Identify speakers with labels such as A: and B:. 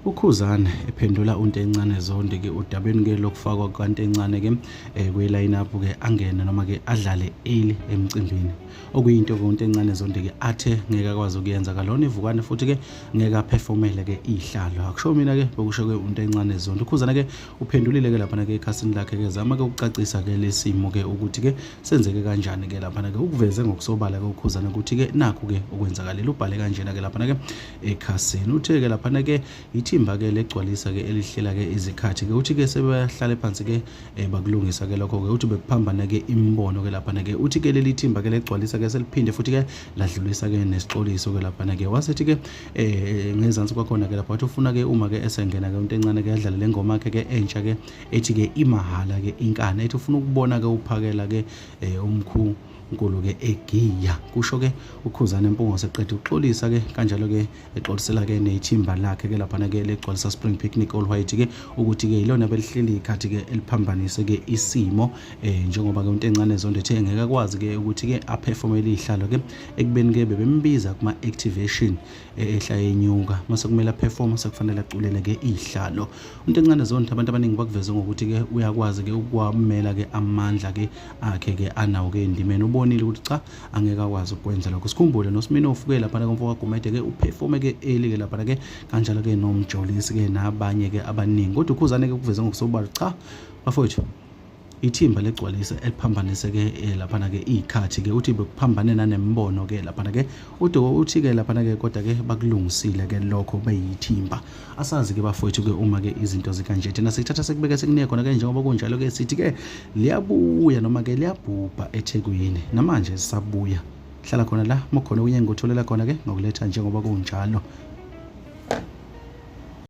A: UKhuzani ephendula uNtencane Zondi ke odabeni ke lokufakwa kaNtencane ke kwe-line up ke angene noma ke adlale early emcimbini okuyinto ke uNtencane Zondi ke athe ngeke akwazi ukuyenza kalona ivukane futhi ke ngeke aperformele ke ihlalo akusho mina ke bokusho ke uNtencane Zondi. UKhuzani ke uphendulile ke lapha ke ekhasini lakhe ke zama ke ukucacisa ke lesimo ke ukuthi ke senzeke kanjani ke lapha ke ukuveze ngokusobala ke uKhuzani ukuthi ke nakho ke okwenzakalela ubhale kanjena ke lapha ke ekhasini uthe ke lapha ke ithimba ke leGcwalisa ke elihlela ke izikhathi ke uthi ke sebahlale phansi ke bakulungisa ke lokho ke uthi bekuphambana ke imibono ke lapha ke uthi ke leli thimba ke leGcwalisa ke seliphinde futhi ke ladlulisa ke nesixoliso ke lapha ke wasethi ke ngezansi kwakhona ke lapha wathi ufuna ke uma ke esengena ke uNtencane ke adlale lengoma yakhe ke entsha ke ethi ke imahala ke inkani ethi ufuna ukubona ke uphakela ke umkhulu ke egiya kusho ke uKhuzani Mpungose eqeda ukuxolisa ke kanjalo ke exolisela ke nethimba lakhe ke lapha ke leGcwalisa Spring Picnic All White ke ukuthi ke ilona belihleli ikhathi ke eliphambanise ke isimo njengoba ke uNtencane Zondi ethe ngeke akwazi ke ukuthi ke aperformele ihlalo ke ekubeni ke bebembiza kuma activation ehla yenyuka mase kumele aperform sekufanele aculele ke ihlalo. uNtencane Zondi abantu abaningi bakuveze ngokuthi ke uyakwazi ke ukwamela ke amandla ke akhe ke anawo ke endimeni ubonile ukuthi cha angeke akwazi ukwenza lokho. Sikhumbule noSimino ufuke lapha komfoko kaGumede ke uperforme ke early ke lapha ke kanjalo ke nomjolisi ke nabanye ke abaningi kodwa uKhuzani ke kuveze ngokusobala cha bafowethu ithimba leGcwalisa eliphambanise ke lapha ke ikhathi ke uthi bekuphambane nanembono ke lapha ke uthi ke lapha ke kodwa ke bakulungisile ke lokho bayithimba asazi ke bafowethu ke uma ke izinto zikanje thina sikuthatha sekubeke sekune khona ke njengoba kunjalo ke sithi ke liyabuya noma ke liyabhubha eThekwini namanje sisabuya hlala khona la mokhona unye ngotholela khona ke ngokuletha njengoba kunjalo.